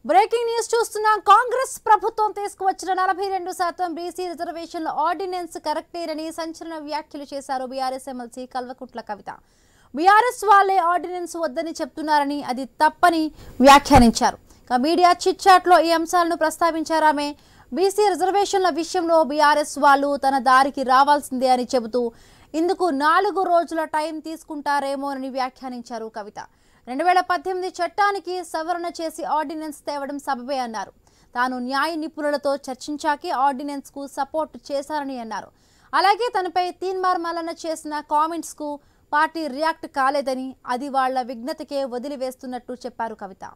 Breaking news చూస్తున్నాం. కాంగ్రెస్ ప్రభుత్వం తీసుకువచ్చిన 42% బీసీ రిజర్వేషన్ల ఆర్డినెన్స్ కరెక్టేనని సంచలన వ్యాఖ్యలు చేశారు BRS MLC Kalvakuntla Kavitha. BRS వాళ్ళే ఆర్డినెన్స్ వద్దని చెప్తున్నారని, అది తప్పని వ్యాఖ్యానించారు. మీడియా చిట్ చాట్ లో ఈ అంశాలను ప్రస్తావించారు ఆమె. బీసీ రిజర్వేషన్ల విషయంలో బీఆర్ఎస్ వాళ్ళు తన దారికి రావాల్సిందే అని చెబుతూ ఇందుకు 4 రోజుల టైం తీసుకుంటారేమోనని వ్యాఖ్యానించారు కవిత. 2018 చట్టానికి సవరణ చేసి ఆర్డినెన్స్ తేవడం సబబే అన్నారు. తాను న్యాయ నిపుణులతో చర్చించాకే ఆర్డినెన్స్ కు సపోర్ట్ చేశారని అన్నారు. అలాగే తనపై తీన్మార్ మల్లన్న చేసిన కామెంట్స్ కు పార్టీ రియాక్ట్ కాలేదని, అది వాళ్ల విఘ్నతకే వదిలివేస్తున్నట్టు చెప్పారు కవిత.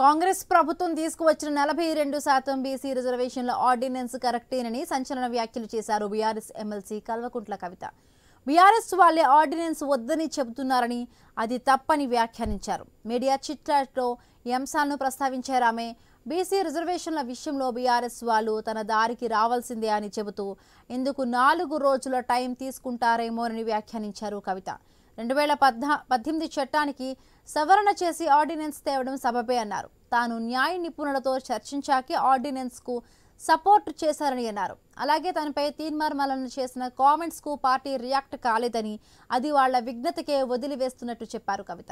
కాంగ్రెస్ ప్రభుత్వం తీసుకువచ్చిన 42% బీసీ రిజర్వేషన్ల ఆర్డినెన్స్ కరెక్టేనని సంచలన వ్యాఖ్యలు చేశారు BRS MLC Kalvakuntla Kavitha. BRS వాళ్ళే ఆర్డినెన్స్ వద్దని చెబుతున్నారని, అది తప్పని వ్యాఖ్యానించారు. మీడియా చిట్ చాట్ లో ఈ అంశాలను ప్రస్తావించారు ఆమె. బీసీ రిజర్వేషన్ల విషయంలో బీఆర్ఎస్ వాళ్ళు తన దారికి రావాల్సిందే అని చెబుతూ ఇందుకు 4 రోజుల టైం తీసుకుంటారేమోనని వ్యాఖ్యానించారు కవిత. 2018 చట్టానికి సవరణ చేసి ఆర్డినెన్స్ తేవడం సబబే అన్నారు. తాను న్యాయ నిపుణులతో చర్చించాకే ఆర్డినెన్స్ కు సపోర్ట్ చేశారని అన్నారు. అలాగే తనపై తీన్మార్ మల్లన్న చేసిన కామెంట్స్ కు పార్టీ రియాక్ట్ కాలేదని, అది వాళ్ల విఘ్నతకే వదిలివేస్తున్నట్టు చెప్పారు కవిత.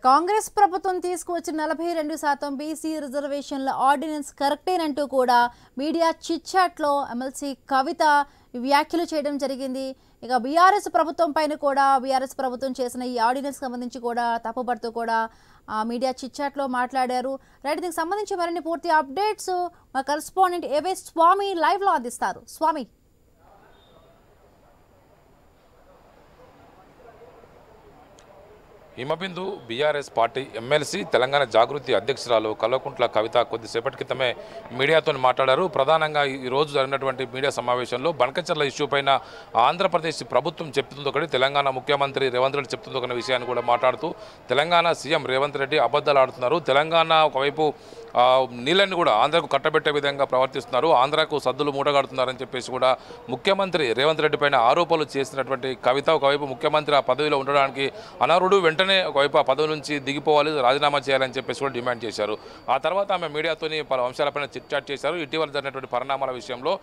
కాంగ్రెస్ ప్రభుత్వం తీసుకువచ్చిన 42% బీసీ రిజర్వేషన్ల ఆర్డినెన్స్ కరెక్టేనంటూ కూడా మీడియా చిట్ చాట్ లో ఎమ్మెల్సీ కవిత వ్యాఖ్యలు చేయడం జరిగింది. ఇక బీఆర్ఎస్ ప్రభుత్వం పైన కూడా బీఆర్ఎస్ ప్రభుత్వం చేసిన ఈ ఆర్డినెన్స్ సంబంధించి కూడా తప్పుపడుతూ కూడా మీడియా చిట్ చాట్ లో మాట్లాడారు. రైట్, దీనికి సంబంధించి మరిన్ని పూర్తి అప్డేట్స్ మా కరెస్పాండెంట్ ఏవే స్వామి లైవ్ లో అందిస్తారు. Swamy, Himabindu BRS party MLC Telangana Jagruthi అధ్యక్షురాలు కల్వకుంట్ల కవిత కొద్దిసేపటి క్రితమే మీడియాతో మాట్లాడారు. ప్రధానంగా ఈ రోజు జరిగినటువంటి మీడియా సమావేశంలో బనకచర్ల ఇష్యూ పైన ఆంధ్రప్రదేశ్ ప్రభుత్వం చెప్తుంది ఒకటి, తెలంగాణ ముఖ్యమంత్రి రేవంత్ రెడ్డి చెప్తుంది ఒక విషయాన్ని కూడా మాట్లాడుతూ తెలంగాణ సీఎం రేవంత్ రెడ్డి అబద్ధాలు ఆడుతున్నారు. తెలంగాణ ఒకవైపు నీళ్ళని కూడా ఆంధ్రకు కట్టబెట్టే విధంగా ప్రవర్తిస్తున్నారు, ఆంధ్రకు సద్దులు మూటగడుతున్నారని చెప్పేసి కూడా ముఖ్యమంత్రి రేవంత్ రెడ్డి పైన ఆరోపణలు చేసినటువంటి కవిత ఒకవైపు ముఖ్యమంత్రి ఆ పదవిలో ఉండడానికి అనర్హుడు, వెంటనే ఒకవైపు ఆ పదవి నుంచి దిగిపోవాలి, రాజీనామా చేయాలని చెప్పేసి కూడా డిమాండ్ చేశారు. ఆ తర్వాత ఆమె మీడియాతోని పలు అంశాలపైన చిట్ చాట్ చేశారు. ఇటీవల జరిగినటువంటి పరిణామాల విషయంలో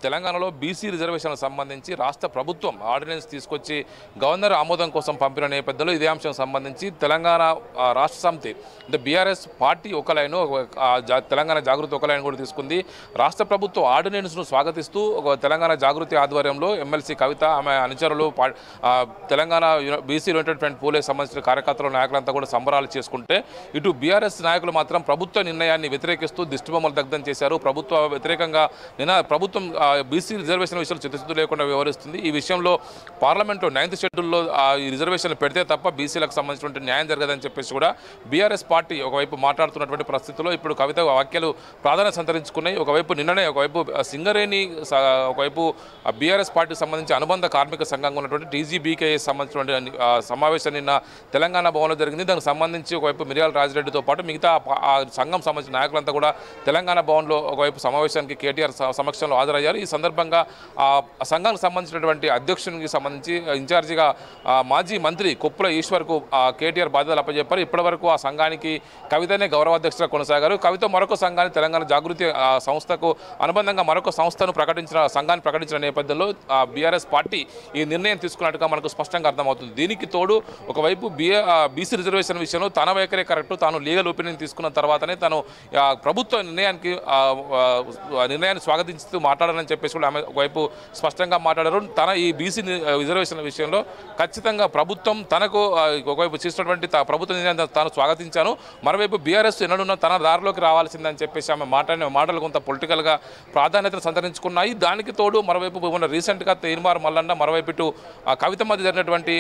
తెలంగాణలో బీసీ రిజర్వేషన్లకు సంబంధించి రాష్ట్ర ప్రభుత్వం ఆర్డినెన్స్ తీసుకొచ్చి గవర్నర్ ఆమోదం కోసం పంపిన నేపథ్యంలో ఇదే అంశం సంబంధించి తెలంగాణ రాష్ట్ర సమితి అంటే బీఆర్ఎస్ పార్టీ ఒక లైన్, తెలంగాణ జాగృతి ఒక లైన్ కూడా తీసుకుంది. రాష్ట్ర ప్రభుత్వం ఆర్డినెన్స్ను స్వాగతిస్తూ ఒక తెలంగాణ జాగృతి ఆధ్వర్యంలో ఎమ్మెల్సీ కవిత ఆమె అనుచరులు తెలంగాణ బీసీ యునైటెడ్ ఫ్రంట్ పూలే సంబంధించిన కార్యకర్తల నాయకులంతా కూడా సంబరాలు చేసుకుంటే, ఇటు బీఆర్ఎస్ నాయకులు మాత్రం ప్రభుత్వ నిర్ణయాన్ని వ్యతిరేకిస్తూ దిష్టిబొమ్మలు దగ్ధం చేశారు. ప్రభుత్వ వ్యతిరేకంగా ప్రభుత్వం బీసీ రిజర్వేషన్ విషయంలో చిత్తశుద్ధి లేకుండా వ్యవహరిస్తుంది. ఈ విషయంలో పార్లమెంట్లో 9th షెడ్యూల్లో ఈ రిజర్వేషన్ పెడితే తప్ప బీసీలకు సంబంధించినటువంటి న్యాయం జరగదని చెప్పేసి కూడా బీఆర్ఎస్ పార్టీ ఒకవైపు మాట్లాడుతున్నటువంటి పరిస్థితుల్లో ఇప్పుడు కవిత వ్యాఖ్యలు ప్రాధాన్యత సంతరించుకున్నాయి. ఒకవైపు నిన్ననే ఒకవైపు సింగరేణి, ఒకవైపు బీఆర్ఎస్ పార్టీకి సంబంధించి అనుబంధ కార్మిక సంఘంగా ఉన్నటువంటి టీజీబీకే సంబంధించినటువంటి సమావేశం నిన్న తెలంగాణ భవన్లో జరిగింది. దానికి సంబంధించి ఒకవైపు మిర్యాల రాజిరెడ్డితో పాటు మిగతా ఆ సంఘం సంబంధించిన నాయకులంతా కూడా తెలంగాణ భవన్లో ఒకవైపు సమావేశానికి కేటీఆర్ సమక్షంలో హాజరయ్యారు. ఈ సందర్భంగా ఆ సంఘానికి సంబంధించినటువంటి అధ్యక్షునికి సంబంధించి ఇన్ఛార్జిగా మాజీ మంత్రి కొప్పుల ఈశ్వర్కు కేటీఆర్ బాధ్యతలు అప్పచెప్పారు. ఇప్పటివరకు ఆ సంఘానికి కవితనే గౌరవాధ్యక్షులుగా కొనసాగారు. కవిత మరొక సంఘాన్ని తెలంగాణ జాగృతి సంస్థకు అనుబంధంగా మరొక సంస్థను సంఘాన్ని ప్రకటించిన నేపథ్యంలో బీఆర్ఎస్ పార్టీ ఈ నిర్ణయం తీసుకున్నట్టుగా మనకు స్పష్టంగా అర్థమవుతుంది. దీనికి తోడు ఒకవైపు బీసీ రిజర్వేషన్ విషయంలో తన వైఖరి కరెక్ట్, తాను లీగల్ ఒపీనియన్ తీసుకున్న తర్వాతనే తను ప్రభుత్వ నిర్ణయాన్ని స్వాగతిస్తూ మాట్లాడాలని చెప్పేసి కూడా ఆమె ఒకవైపు స్పష్టంగా మాట్లాడారు. తన ఈ బీసీ రిజర్వేషన్ విషయంలో ఖచ్చితంగా ప్రభుత్వం తనకు ఒకవైపు చేసినటువంటి ప్రభుత్వ నిర్ణయాన్ని తాను స్వాగతించాను, మరోవైపు బీఆర్ఎస్ ఎన్నడున్న తన దారిలోకి రావాల్సిందని చెప్పేసి ఆమె మాట్లాడిన మాటలు కొంత పొలిటికల్గా ప్రాధాన్యతను సంతరించుకున్నాయి. దానికి తోడు మరోవైపు మొన్న రీసెంట్గా తీర్మార్ మల్లన్న మరోవైపు ఇటు కవిత మధ్య జరిగినటువంటి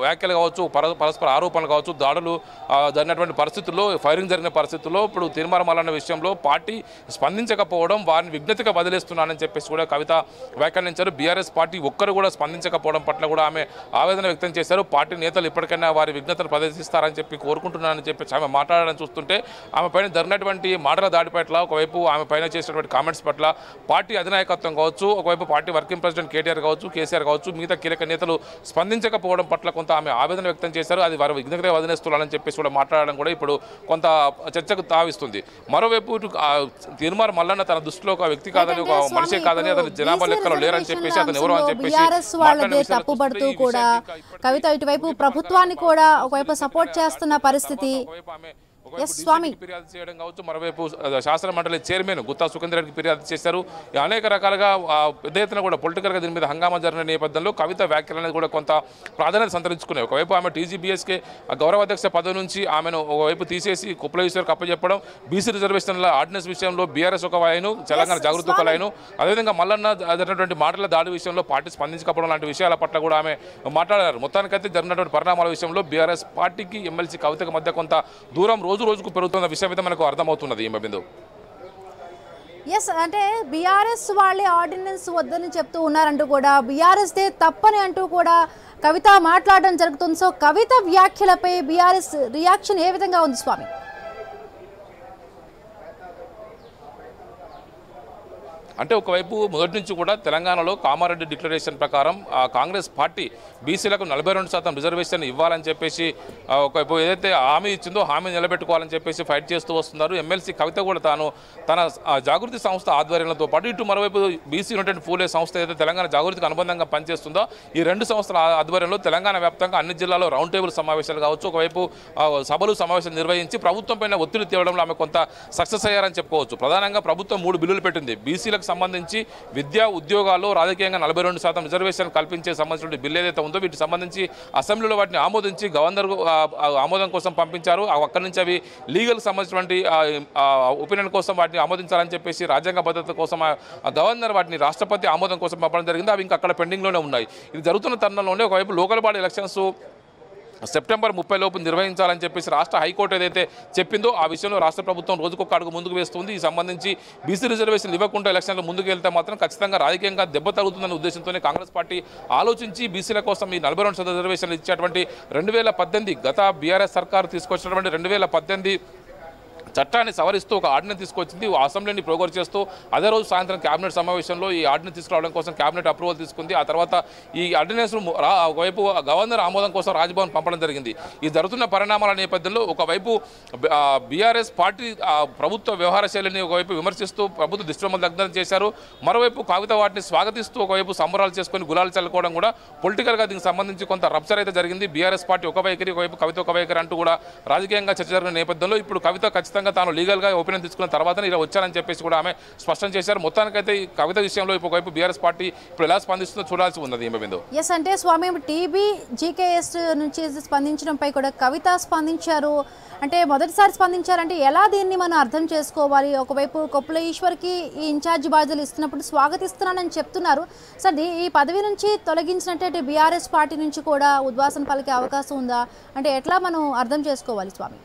వ్యాఖ్యలు కావచ్చు, పరస్పర ఆరోపణలు కావచ్చు, దాడులు జరిగినటువంటి పరిస్థితుల్లో, ఫైరింగ్ జరిగిన పరిస్థితుల్లో ఇప్పుడు తీర్మార్ మల్లన్న విషయంలో పార్టీ స్పందించకపోవడం వారిని విజ్ఞతగా వదిలేస్తున్నానని చెప్పేసి కూడా కవిత వ్యాఖ్యానించారు. బీఆర్ఎస్ పార్టీ ఒక్కరు కూడా స్పందించకపోవడం పట్ల కూడా ఆమె ఆవేదన వ్యక్తం చేశారు. పార్టీ నేతలు ఇప్పటికైనా వారి విజ్ఞతను ప్రదర్శిస్తారని చెప్పి కోరుకుంటున్నానని చెప్పేసి ఆమె మాట్లాడడం చూస్తుంటే ఆమె పైన జరిగినటువంటి మాటల దాడి పట్ల, ఒకవైపు ఆమె పైన చేసినటువంటి కామెంట్స్ పట్ల పార్టీ అధినాయకత్వం కావచ్చు, ఒకవైపు పార్టీ వర్కింగ్ ప్రెసిడెంట్ కేటీఆర్ కావచ్చు, కేసీఆర్ కావచ్చు, మిగతా కీలక నేతలు స్పందించకపోవడం పట్ల కొంత ఆమె ఆవేదన వ్యక్తం చేశారు. అది వారి విజ్ఞతగా వదిలేస్తున్నారని చెప్పేసి కూడా మాట్లాడడం కూడా ఇప్పుడు కొంత చర్చకు తావిస్తుంది. మరోవైపు తీర్మార్ మల్లన్న తన దృష్టిలో ఒక వ్యక్తి కాదని, ఒక మనిషే కాదని, అతని జనాభా లెక్కలో లేరని చెప్పేసి, అతను ఎవరు అని చెప్పేసి తప్పుపడుతూ కూడా కవిత ఇటువైపు ప్రభుత్వాన్ని కూడా ఒకవైపు సపోర్ట్ చేస్తున్న పరిస్థితి. ఫిర్యాదు చేయడం కావచ్చు, మరోవైపు శాసన మండలి చైర్మన్ గుత్తా సుఖేందర్ రెడ్డికి ఫిర్యాదు చేశారు. అనేక రకాలుగా పెద్ద ఎత్తున కూడా పొలిటికల్గా దీని మీద హంగామా జరిగిన నేపథ్యంలో కవిత వ్యాఖ్యలు అనేది కూడా కొంత ప్రాధాన్యత సంతరించుకున్నాయి. ఒకవైపు ఆమె టీజీబీఎస్కే గౌరవ అధ్యక్ష పదవి నుంచి ఆమెను ఒకవైపు తీసేసి కుప్పలేశ్వరికి అప్పచెప్పడం, బీసీ రిజర్వేషన్ల ఆర్డినెన్స్ విషయంలో బీఆర్ఎస్ ఒక లైను, తెలంగాణ జాగృతి ఒక లైను, అదేవిధంగా మల్లన్న జరిగినటువంటి మాటల దాడి విషయంలో పార్టీ స్పందించకపోవడం లాంటి విషయాల పట్ల కూడా ఆమె మాట్లాడారు. మొత్తానికైతే జరిగినటువంటి పరిణామాల విషయంలో బీఆర్ఎస్ పార్టీకి ఎమ్మెల్సీ కవితకు మధ్య కొంత దూరం రోజుకు పెరుగుతున్న విషయం అయితే మనకు అర్థమవుతున్నది. బిందు అంటే బీఆర్ఎస్ వాళ్ళే ఆర్డినెన్స్ వద్దని చెప్తూ ఉన్నారంటూ కూడా బీఆర్ఎస్ దే తప్పని అంటూ కూడా కవిత మాట్లాడడం జరుగుతుంది. సో కవిత వ్యాఖ్యలపై బీఆర్ఎస్ రియాక్షన్ ఏ విధంగా ఉంది స్వామి? అంటే ఒకవైపు మొదటి నుంచి కూడా తెలంగాణలో కామారెడ్డి డిక్లరేషన్ ప్రకారం కాంగ్రెస్ పార్టీ బీసీలకు 42% రిజర్వేషన్ ఇవ్వాలని చెప్పేసి ఒకవైపు ఏదైతే హామీ ఇచ్చిందో హామీ నిలబెట్టుకోవాలని చెప్పేసి ఫైట్ చేస్తూ వస్తున్నారు. ఎమ్మెల్సీ కవిత కూడా తన జాగృతి సంస్థ ఆధ్వర్యంతో పాటు ఇటు మరోవైపు బీసీ యూనిటెడ్ ఫూలే సంస్థ ఏదైతే తెలంగాణ జాగృతికి అనుబంధంగా పనిచేస్తుందో ఈ రెండు సంస్థల ఆధ్వర్యంలో తెలంగాణ వ్యాప్తంగా అన్ని జిల్లాల్లో రౌండ్ టేబుల్ సమావేశాలు కావచ్చు, ఒకవైపు సభలు సమావేశాలు నిర్వహించి ప్రభుత్వం పైన ఒత్తిడి తేవడంలో ఆమె కొంత సక్సెస్ అయ్యారని చెప్పుకోవచ్చు. ప్రధానంగా ప్రభుత్వం 3 బిల్లులు పెట్టింది. బీసీలకు సంబంధించి విద్యా ఉద్యోగాల్లో రాజకీయంగా 42% రిజర్వేషన్ కల్పించే సంబంధించిన బిల్లు ఏదైతే ఉందో వీటికి సంబంధించి అసెంబ్లీలో వాటిని ఆమోదించి గవర్నర్ ఆమోదం కోసం పంపించారు. అక్కడి నుంచి అవి లీగల్ సంబంధించినటువంటి ఒపీనియన్ కోసం వాటిని ఆమోదించాలని చెప్పేసి రాజ్యాంగ భద్రత కోసం గవర్నర్ వాటిని రాష్ట్రపతి ఆమోదం కోసం పంపడం జరిగింది. అవి ఇంకా అక్కడ పెండింగ్లోనే ఉన్నాయి. ఇది జరుగుతున్న తరుణంలోనే ఒకవైపు లోకల్ బాడీ ఎలక్షన్స్ సెప్టెంబర్ 30 లోపు నిర్వహించాలని చెప్పేసి రాష్ట్ర హైకోర్టు ఏదైతే చెప్పిందో ఆ విషయంలో రాష్ట్ర ప్రభుత్వం రోజుకొక అడుగు ముందుకు వేస్తుంది. ఈ సంబంధించి బీసీ రిజర్వేషన్ ఇవ్వకుండా ఎలక్షన్లు ముందుకు వెళ్తే మాత్రం ఖచ్చితంగా రాజకీయంగా దెబ్బ తగ్గుతుందనే ఉద్దేశంతోనే కాంగ్రెస్ పార్టీ ఆలోచించి బీసీల కోసం ఈ 42% రిజర్వేషన్లు ఇచ్చేటువంటి 2018 గత బీఆర్ఎస్ సర్కారు తీసుకొచ్చినటువంటి 2018 చట్టాన్ని సవరిస్తూ ఒక ఆర్డినెన్స్ తీసుకొచ్చింది. అసెంబ్లీని ప్రోగోర్ చేస్తూ అదే రోజు సాయంత్రం కేబినెట్ సమావేశంలో ఈ ఆర్డినెన్స్ తీసుకురావడం కోసం కేబినెట్ అప్రూవల్ తీసుకుంది. ఆ తర్వాత ఈ ఆర్డినెన్స్ ఒకవైపు గవర్నర్ ఆమోదం కోసం రాజ్భవన్ పంపడం జరిగింది. ఈ జరుగుతున్న పరిణామాల నేపథ్యంలో ఒకవైపు బీఆర్ఎస్ పార్టీ ప్రభుత్వ వ్యవహార శైలిని ఒకవైపు విమర్శిస్తూ ప్రభుత్వ దిష్టిబొమ్మలు దగ్ధం చేశారు. మరోవైపు కాగిత వాటిని స్వాగతిస్తూ ఒకవైపు సంబరాలు చేసుకొని గులాలు చల్లుకోవడం కూడా పొలిటికల్గా దీనికి సంబంధించి కొంత రప్చర్ అయితే జరిగింది. బీఆర్ఎస్ పార్టీ ఒక వైఖరి, ఒకవైపు కవిత ఒక వైఖరి అంటూ కూడా రాజకీయంగా చర్చ జరిగిన నేపథ్యంలో ఇప్పుడు కవిత ఖచ్చితంగా తాను లీగల్గా ఒపీనియన్ తీసుకున్న తర్వాతనే ఇలా వచ్చానని చెప్పేసి కూడా ఆమె స్పష్టం చేశారు. మొత్తానికైతే ఈ కవిత విషయంలో ఒకవైపు బీఆర్ఎస్ పార్టీ ఇప్పుడు ఎలా స్పందిస్తుందో చూడాల్సి ఉన్నది. ఎస్ అంటే స్వామి టీబీ జీకేఎస్ నుంచి స్పందించడంపై కూడా కవిత స్పందించారు. అంటే మొదటిసారి స్పందించారంటే ఎలా దీన్ని మనం అర్థం చేసుకోవాలి? ఒకవైపు కొప్పుల ఈశ్వర్కి ఈ ఇన్ఛార్జ్ బాధ్యతలు ఇస్తున్నప్పుడు స్వాగతిస్తున్నానని చెప్తున్నారు. సరే ఈ పదవి నుంచి తొలగించినట్టే బీఆర్ఎస్ పార్టీ నుంచి కూడా ఉద్వాసన పలికే అవకాశం ఉందా? అంటే ఎట్లా మనం అర్థం చేసుకోవాలి స్వామి?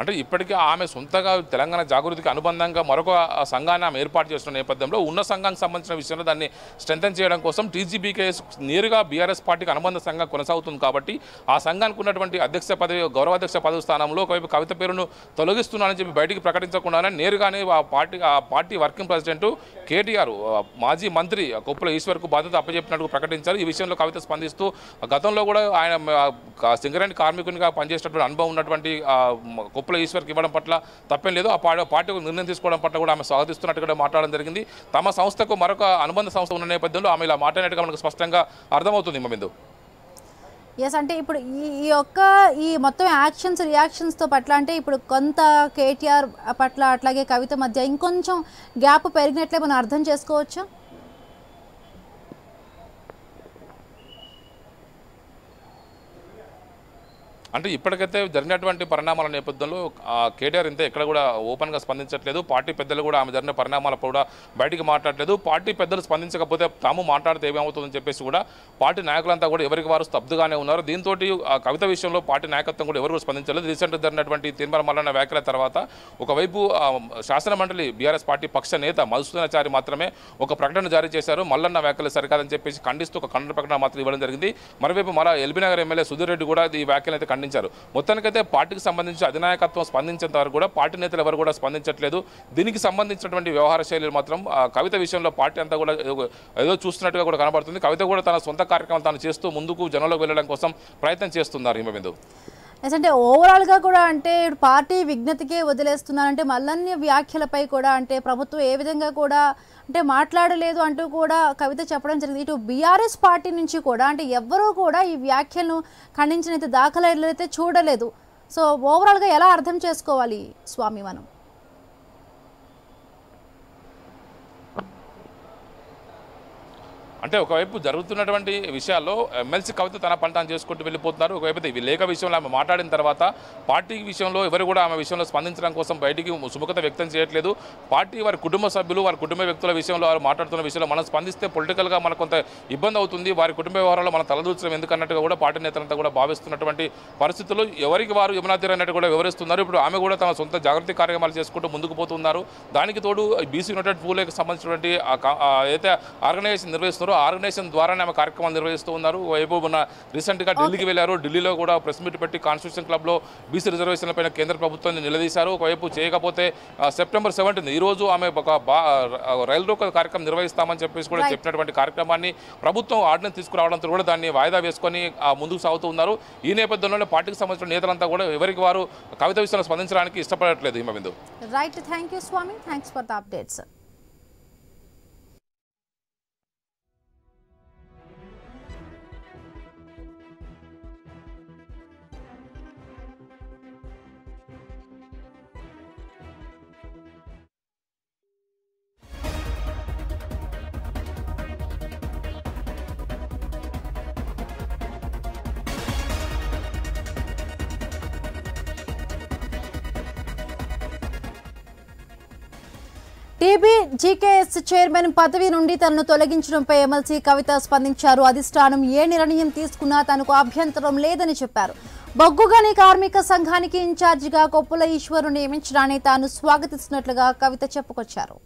అంటే ఇప్పటికే ఆమె సొంతగా తెలంగాణ జాగృతికి అనుబంధంగా మరొక సంఘాన్ని ఆమె ఏర్పాటు చేస్తున్న నేపథ్యంలో ఉన్న సంఘానికి సంబంధించిన విషయంలో దాన్ని స్ట్రెంథెన్ చేయడం కోసం టీజీబీకేఎస్ నేరుగా బీఆర్ఎస్ పార్టీకి అనుబంధ సంఘం కొనసాగుతుంది కాబట్టి ఆ సంఘానికి ఉన్నటువంటి అధ్యక్ష పదవి గౌరవాధ్యక్ష పదవి స్థానంలో ఒకవైపు కవిత పేరును తొలగిస్తున్నానని చెప్పి బయటికి ప్రకటించకుండానే నేరుగానే ఆ పార్టీ వర్కింగ్ ప్రెసిడెంట్ కేటీఆర్ మాజీ మంత్రి కొప్పుల ఈశ్వర్కు బాధ్యత అప్పచెప్పినట్టు ప్రకటించారు. ఈ విషయంలో కవిత స్పందిస్తూ గతంలో కూడా ఆయన సింగరేణి కార్మికునిగా పనిచేసినటువంటి అనుభవం ఉన్నటువంటి కొప్పుల ఈశ్వర్కి ఇవ్వడం పట్ల తప్పేం లేదు. ఆ పార్టీకి నిర్ణయం తీసుకోవడం పట్ల కూడా ఆమె స్వాగతిస్తున్నట్టుగా మాట్లాడడం జరిగింది. తమ సంస్థకు మరొక అనుబంధ సంస్థ ఉన్న నేపథ్యంలో ఆమె ఇలా మాట్లాడినట్టుగా మనకు స్పష్టంగా అర్థమవుతుంది. బిందు ఎస్ అంటే ఇప్పుడు ఈ మొత్తం రియాక్షన్స్తో పట్ల అంటే ఇప్పుడు కొంత కేటీఆర్ పట్ల అట్లాగే కవిత మధ్య ఇంకొంచెం గ్యాప్ పెరిగినట్లే మనం అర్థం చేసుకోవచ్చా? అంటే ఇప్పటికైతే జరిగినటువంటి పరిణామాల నేపథ్యంలో కేటీఆర్ ఇంత ఎక్కడ కూడా ఓపెన్గా స్పందించట్లేదు. పార్టీ పెద్దలు కూడా ఆమె జరిగిన పరిణామాలు కూడా బయటికి మాట్లాడలేదు. పార్టీ పెద్దలు స్పందించకపోతే తాము మాట్లాడితే ఏమవుతుందని చెప్పేసి కూడా పార్టీ నాయకులంతా కూడా ఎవరికి వారు స్తబ్దుగానే ఉన్నారు. దీంతో కవిత విషయంలో పార్టీ నాయకత్వం కూడా ఎవరు స్పందించలేదు. రీసెంట్గా జరిగినటువంటి తీర్మాన మల్లన్న వ్యాఖ్యల తర్వాత ఒకవైపు శాసనమండలి బీఆర్ఎస్ పార్టీ పక్ష నేత మధుసూదనాచారి మాత్రమే ఒక ప్రకటన జారీ చేశారు. మల్లన్న వ్యాఖ్యలు సరికాదని చెప్పేసి ఖండిస్తూ ఒక ఖండన ప్రకటన మాత్రం ఇవ్వడం జరిగింది. మరోవైపు ఎల్బీనగర్ ఎమ్మెల్యే సుధీర్ రెడ్డి కూడా ఈ వ్యాఖ్యలు అయితే ఖండించారు. మొత్తానికైతే పార్టీకి సంబంధించి అధినాయకత్వం స్పందించేంత వరకు కూడా పార్టీ నేతలు ఎవరు కూడా స్పందించట్లేదు. దీనికి సంబంధించినటువంటి వ్యవహార శైలిలు మాత్రం కవిత విషయంలో పార్టీ అంతా కూడా ఏదో చూస్తున్నట్టుగా కూడా కనబడుతుంది. కవిత కూడా తన సొంత కార్యక్రమం తాను చేస్తూ ముందుకు జనంలోకి వెళ్ళడం కోసం ప్రయత్నం చేస్తున్నారు. హిమబిందు అంటే ఓవరాల్గా కూడా అంటే పార్టీ విజ్ఞతకే వదిలేస్తున్నారంటే మల్లన్న వ్యాఖ్యలపై కూడా అంటే ప్రభుత్వం ఏ విధంగా కూడా అంటే మాట్లాడలేదు అంటూ కూడా కవిత చెప్పడం జరిగింది. ఇటు బీఆర్ఎస్ పార్టీ నుంచి కూడా అంటే ఎవ్వరూ కూడా ఈ వ్యాఖ్యలను ఖండించిన దాఖలాలు అయితే చూడలేదు. సో ఓవరాల్గా ఎలా అర్థం చేసుకోవాలి స్వామి మనం? అంటే ఒకవైపు జరుగుతున్నటువంటి విషయాల్లో ఎమ్మెల్సీ కవిత తన పని తాను చేసుకుంటూ వెళ్ళిపోతున్నారు. ఒకవైపు ఈ లేఖ విషయంలో ఆమె మాట్లాడిన తర్వాత పార్టీ విషయంలో ఎవరు కూడా ఆమె విషయంలో స్పందించడం కోసం బయటికి సుముఖత వ్యక్తం చేయట్లేదు. పార్టీ వారి కుటుంబ సభ్యులు వారి కుటుంబ వ్యక్తుల విషయంలో వారు మాట్లాడుతున్న విషయంలో మనం స్పందిస్తే పొలిటికల్గా మనకు కొంత ఇబ్బంది అవుతుంది. వారి కుటుంబ వ్యవహారాల్లో మనం తలదూర్చడం ఎందుకన్నట్టుగా కూడా పార్టీ నేతలంతా కూడా భావిస్తున్నటువంటి పరిస్థితుల్లో ఎవరికి వారు యమునా తీరన్నట్టు కూడా వివరిస్తున్నారు. ఇప్పుడు ఆమె కూడా తన సొంత జాగృతి కార్యక్రమాలు చేసుకుంటూ ముందుకు పోతున్నారు. దానికి తోడు బీసీ యునైటెడ్ పూలేకి సంబంధించినటువంటి ఏదైతే ఆర్గనైజేషన్ నిర్వహిస్తున్నారో ఆర్గనైజేషన్ ద్వారానే ఆమె కార్యక్రమాలు నిర్వహిస్తూ ఉన్నారు. వైపు ఉన్న రీసెంట్గా ఢిల్లీకి వెళ్ళారు. ఢిల్లీలో కూడా ప్రెస్ మీట్ పెట్టి కాన్స్టిట్యూషన్ క్లబ్లో బీసీ రిజర్వేషన్లపైన కేంద్ర ప్రభుత్వాన్ని నిలదీశారు. ఒకవైపు చేయకపోతే సెప్టెంబర్ 17 ఈరోజు ఆమె ఒక రైలు రోకో కార్యక్రమం నిర్వహిస్తామని చెప్పేసి కూడా చెప్పినటువంటి కార్యక్రమాన్ని ప్రభుత్వం ఆర్డినెన్స్ తీసుకురావడంతో కూడా దాన్ని వాయిదా వేసుకొని ముందుకు సాగుతూ ఉన్నారు. ఈ నేపథ్యంలోనే పార్టీకి సంబంధించిన నేతలంతా కూడా ఎవరికి వారు కవిత విషయంలో స్పందించడానికి ఇష్టపడట్లేదు. Himabindu right, thank you Swamy, thanks for the updates. TBGKS chairman పదవి నుండి తనను తొలగించడంపై ఎమ్మెల్సీ కవిత స్పందించారు. అధిష్టానం ఏ నిర్ణయం తీసుకున్నా తనకు అభ్యంతరం లేదని చెప్పారు. బొగ్గుగని కార్మిక సంఘానికి ఇన్ఛార్జిగా కొప్పుల ఈశ్వరును నియమించడాన్ని తాను స్వాగతిస్తున్నట్లుగా కవిత చెప్పుకొచ్చారు.